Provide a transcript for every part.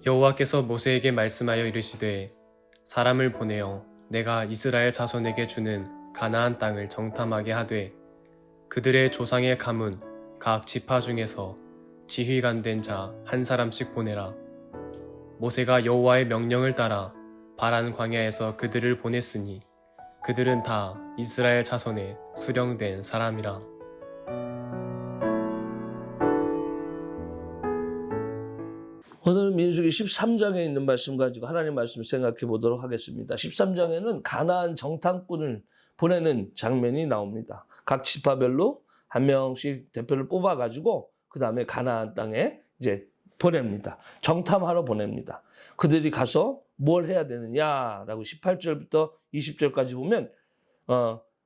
여호와께서 모세에게 말씀하여 이르시되 사람을 보내어 내가 이스라엘 자손에게 주는 가나안 땅을 정탐하게 하되 그들의 조상의 가문 각 지파 중에서 지휘관 된 자 한 사람씩 보내라. 모세가 여호와의 명령을 따라 바란 광야에서 그들을 보냈으니 그들은 다 이스라엘 자손의 수령된 사람이라. 오늘 민수기 13장에 있는 말씀 가지고 하나님 말씀 생각해 보도록 하겠습니다. 13장에는 가나안 정탐꾼을 보내는 장면이 나옵니다. 각 지파별로 한 명씩 대표를 뽑아가지고 그 다음에 가나안 땅에 이제 보냅니다. 정탐하러 보냅니다. 그들이 가서 뭘 해야 되느냐라고 18절부터 20절까지 보면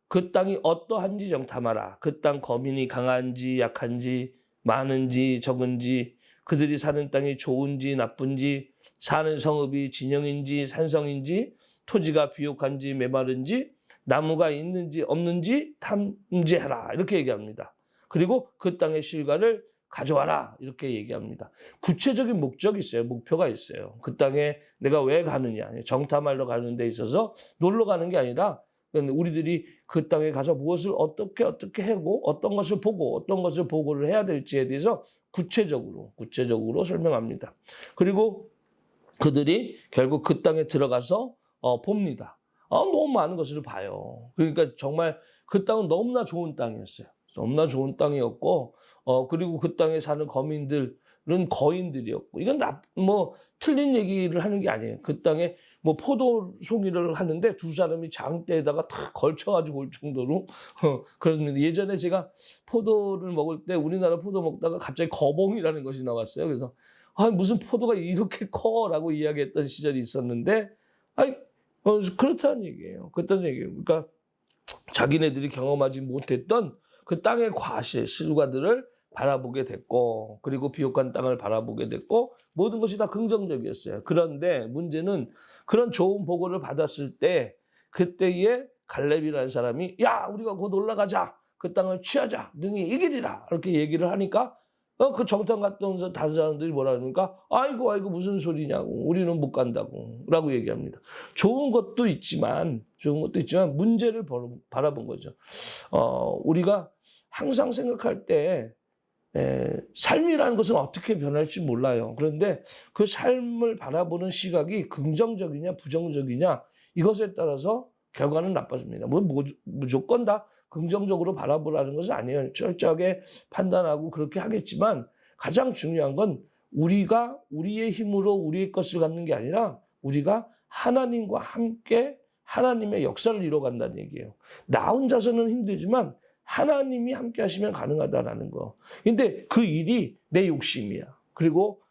그 땅이 어떠한지 정탐하라. 그 땅 거민이 강한지 약한지 많은지 적은지 그들이 사는 땅이 좋은지 나쁜지 사는 성읍이 진영인지 산성인지 토지가 비옥한지 메마른지 나무가 있는지 없는지 탐지해라 이렇게 얘기합니다. 그리고 그 땅의 실과를 가져와라 이렇게 얘기합니다. 구체적인 목적이 있어요. 목표가 있어요. 그 땅에 내가 왜 가느냐. 정탐하러 가는 데 있어서 놀러 가는 게 아니라 우리들이 그 땅에 가서 무엇을 어떻게 하고 어떤 것을 보고 어떤 것을 보고를 해야 될지에 대해서 구체적으로 설명합니다. 그리고 그들이 결국 그 땅에 들어가서 봅니다. 너무 많은 것을 봐요. 그러니까 정말 그 땅은 너무나 좋은 땅이었어요. 너무나 좋은 땅이었고 그리고 그 땅에 사는 거민들은 거인들이었고 이건 틀린 얘기를 하는 게 아니에요. 그 땅에 포도 송이를 하는데 두 사람이 장대에다가 탁 걸쳐가지고 올 정도로 그런데 예전에 제가 포도를 먹을 때 우리나라 포도 먹다가 갑자기 거봉이라는 것이 나왔어요. 그래서 무슨 포도가 이렇게 커라고 이야기했던 시절이 있었는데 그렇다는 얘기예요. 그렇다는 얘기예요. 그러니까 자기네들이 경험하지 못했던 그 땅의 과실, 실과들을 바라보게 됐고 그리고 비옥한 땅을 바라보게 됐고 모든 것이 다 긍정적이었어요. 그런데 문제는 그런 좋은 보고를 받았을 때 그때에 갈렙이라는 사람이 야 우리가 곧 올라가자. 그 땅을 취하자. 능히 이기리라. 이렇게 얘기를 하니까 그 정탐 갔다 온 다른 사람들이 뭐라 그러니까 아이고 무슨 소리냐고 우리는 못 간다고 라고 얘기합니다. 좋은 것도 있지만 문제를 바라본 거죠. 우리가 항상 생각할 때 삶이라는 것은 어떻게 변할지 몰라요. 그런데 그 삶을 바라보는 시각이 긍정적이냐 부정적이냐 이것에 따라서 결과는 나빠집니다. 무조건 다 긍정적으로 바라보라는 것은 아니에요. 철저하게 판단하고 그렇게 하겠지만 가장 중요한 건 우리가 우리의 힘으로 우리의 것을 갖는 게 아니라 우리가 하나님과 함께 하나님의 역사를 이뤄간다는 얘기예요. 나 혼자서는 힘들지만 하나님이 함께 하시면 가능하다라는 거. 근데 그 일이 내 욕심이야. 그리고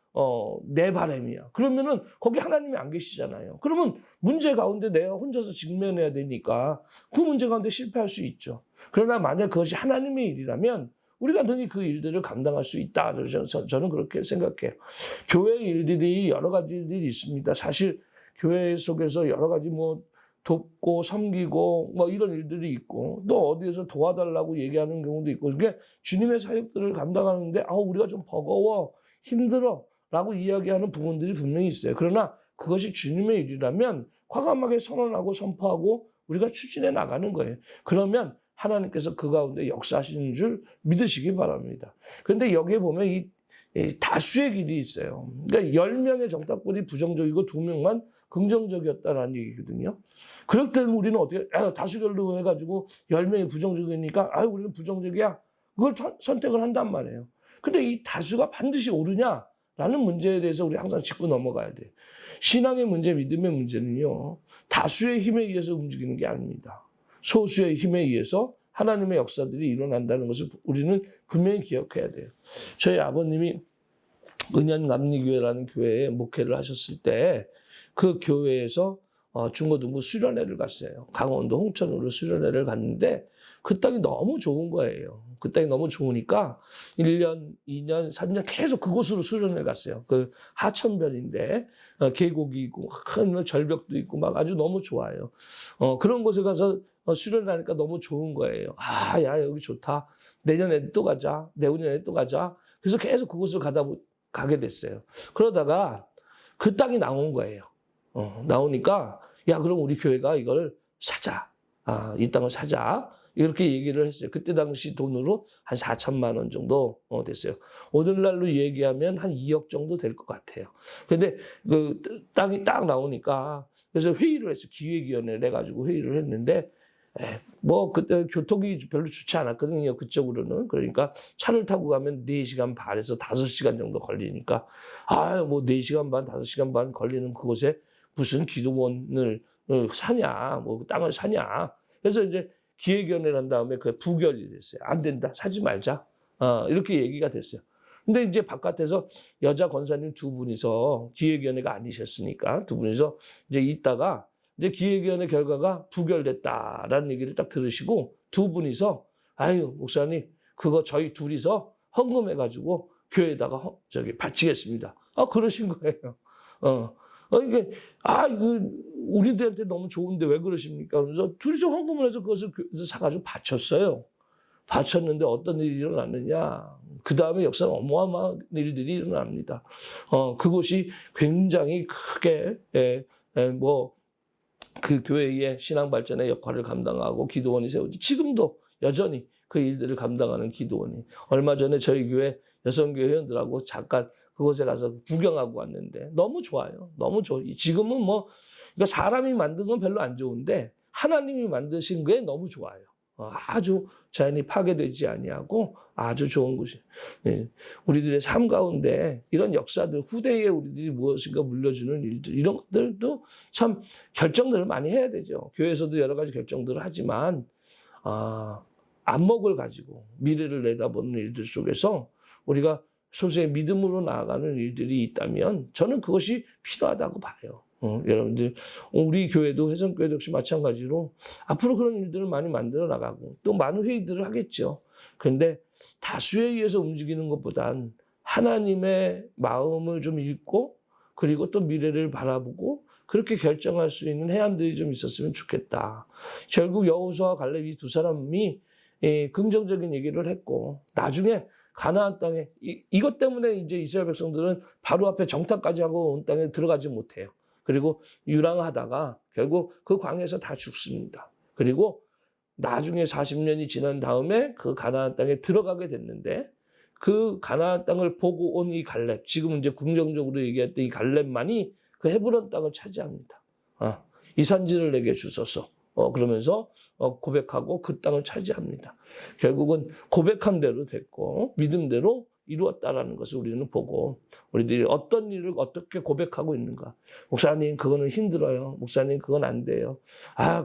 내 바람이야. 그러면은 거기 하나님이 안 계시잖아요. 그러면 문제 가운데 내가 혼자서 직면해야 되니까 그 문제 가운데 실패할 수 있죠. 그러나 만약 그것이 하나님의 일이라면 우리가 능히 그 일들을 감당할 수 있다. 저는 그렇게 생각해요. 교회 일들이 여러 가지 일들이 있습니다. 사실 교회 속에서 여러 가지 돕고 섬기고 이런 일들이 있고 또 어디에서 도와달라고 얘기하는 경우도 있고 그게 주님의 사역들을 감당하는데 우리가 좀 버거워 힘들어 라고 이야기하는 부분들이 분명히 있어요. 그러나 그것이 주님의 일이라면 과감하게 선언하고 선포하고 우리가 추진해 나가는 거예요. 그러면 하나님께서 그 가운데 역사하시는 줄 믿으시기 바랍니다. 그런데 여기에 보면 이 다수의 길이 있어요. 그러니까 10명의 정탐꾼이 부정적이고 2명만 긍정적이었다라는 얘기거든요. 그럴 때는 우리는 어떻게 다수결로 해가지고 10명이 부정적이니까 우리는 부정적이야. 그걸 선택을 한단 말이에요. 근데 이 다수가 반드시 옳으냐라는 문제에 대해서 우리 항상 짚고 넘어가야 돼요. 신앙의 문제, 믿음의 문제는요. 다수의 힘에 의해서 움직이는 게 아닙니다. 소수의 힘에 의해서 하나님의 역사들이 일어난다는 것을 우리는 분명히 기억해야 돼요. 저희 아버님이 은연감리교회라는 교회에 목회를 하셨을 때 그 교회에서 중고등부 수련회를 갔어요. 강원도 홍천으로 수련회를 갔는데 그 땅이 너무 좋은 거예요. 그 땅이 너무 좋으니까 1년, 2년, 3년 계속 그곳으로 수련회 갔어요. 그 하천변인데 계곡이 있고 큰 절벽도 있고 막 아주 너무 좋아요. 그런 곳에 가서 수련하니까 너무 좋은 거예요. 야 여기 좋다. 내년에 또 가자. 내후년에 또 가자. 그래서 계속 그곳을 가게 됐어요. 그러다가 그 땅이 나온 거예요. 나오니까 야 그럼 우리 교회가 이걸 사자. 이 땅을 사자. 이렇게 얘기를 했어요. 그때 당시 돈으로 한 4천만 원 정도 됐어요. 오늘날로 얘기하면 한 2억 정도 될 것 같아요. 근데 그 땅이 딱 나오니까 그래서 회의를 했어요. 기획위원회를 해가지고 회의를 했는데 뭐 그때 교통이 별로 좋지 않았거든요. 그쪽으로는. 그러니까 차를 타고 가면 4시간 반에서 5시간 정도 걸리니까 뭐 4시간 반, 5시간 반 걸리는 그곳에 무슨 기도원을 사냐, 뭐 땅을 사냐. 그래서 이제 기획위원회를 한 다음에 그 부결이 됐어요. 안 된다, 사지 말자. 이렇게 얘기가 됐어요. 근데 이제 바깥에서 여자 권사님 2분이서 기획위원회가 아니셨으니까 2분이서 이제 있다가 이제 기획위원회 결과가 부결됐다라는 얘기를 딱 들으시고 2분이서 아유 목사님 그거 저희 둘이서 헌금해가지고 교회에다가 바치겠습니다. 그러신 거예요. 이게 이거 우리들한테 너무 좋은데 왜 그러십니까? 그래서 둘이서 헌금을 해서 그것을 교회에서 사가지고 바쳤어요. 바쳤는데 어떤 일이 일어났느냐? 그 다음에 역사는 어마어마한 일들이 일어납니다. 그것이 굉장히 크게 뭐 그 교회의 신앙 발전의 역할을 감당하고 기도원이 세우지. 지금도 여전히 그 일들을 감당하는 기도원이. 얼마 전에 저희 교회 여성교회 회원들하고 잠깐 그곳에 가서 구경하고 왔는데 너무 좋아요. 너무 좋아요. 지금은 뭐 그러니까 사람이 만든 건 별로 안 좋은데 하나님이 만드신 게 너무 좋아요. 아주 자연이 파괴되지 아니하고 아주 좋은 곳이에요. 우리들의 삶 가운데 이런 역사들, 후대에 우리들이 무엇인가 물려주는 일들, 이런 것들도 참 결정들을 많이 해야 되죠. 교회에서도 여러 가지 결정들을 하지만 안목을 가지고 미래를 내다보는 일들 속에서 우리가 소수의 믿음으로 나아가는 일들이 있다면 저는 그것이 필요하다고 봐요. 여러분들 우리 교회도 회성교회도 역시 마찬가지로 앞으로 그런 일들을 많이 만들어 나가고 또 많은 회의들을 하겠죠. 그런데 다수에 의해서 움직이는 것보단 하나님의 마음을 좀 읽고 그리고 또 미래를 바라보고 그렇게 결정할 수 있는 해안들이 좀 있었으면 좋겠다. 결국 여호수아와 갈렙 이 두 사람이 긍정적인 얘기를 했고 나중에 가나안 땅에 이것 때문에 이제 이스라엘 백성들은 바로 앞에 정탐까지 하고 온 땅에 들어가지 못해요. 그리고 유랑하다가 결국 그 광야에서 다 죽습니다. 그리고 나중에 40년이 지난 다음에 그 가나안 땅에 들어가게 됐는데 그 가나안 땅을 보고 온 이 갈렙, 지금 이제 긍정적으로 얘기했던 이 갈렙만이 그 헤브론 땅을 차지합니다. 이 산지를 내게 주소서. 그러면서 고백하고 그 땅을 차지합니다. 결국은 고백한 대로 됐고 믿음대로 이루었다라는 것을 우리는 보고 우리들이 어떤 일을 어떻게 고백하고 있는가. 목사님 그거는 힘들어요. 목사님 그건 안 돼요.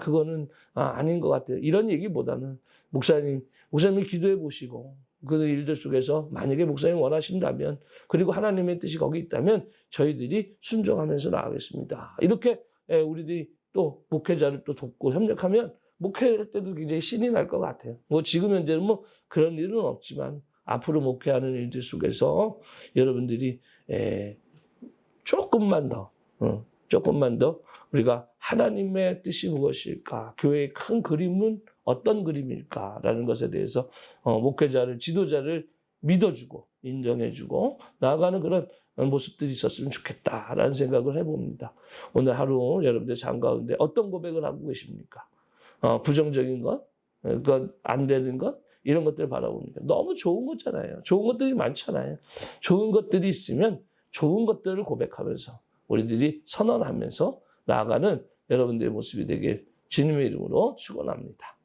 그거는 아닌 것 같아요. 이런 얘기보다는 목사님이 기도해 보시고 그 일들 속에서 만약에 목사님 원하신다면 그리고 하나님의 뜻이 거기 있다면 저희들이 순종하면서 나가겠습니다. 이렇게 우리들이 또 목회자를 또 돕고 협력하면 목회할 때도 굉장히 신이 날 것 같아요. 뭐 지금 현재는 뭐 그런 일은 없지만 앞으로 목회하는 일들 속에서 여러분들이 조금만 더 우리가 하나님의 뜻이 무엇일까? 교회의 큰 그림은 어떤 그림일까라는 것에 대해서 목회자를, 지도자를 믿어주고 인정해주고 나아가는 그런 모습들이 있었으면 좋겠다라는 생각을 해봅니다. 오늘 하루 여러분들 삶 가운데 어떤 고백을 하고 계십니까? 부정적인 것, 그건 안 되는 것, 이런 것들을 바라보니까 너무 좋은 거잖아요. 좋은 것들이 많잖아요. 좋은 것들이 있으면 좋은 것들을 고백하면서 우리들이 선언하면서 나아가는 여러분들의 모습이 되길 주님의 이름으로 축원합니다.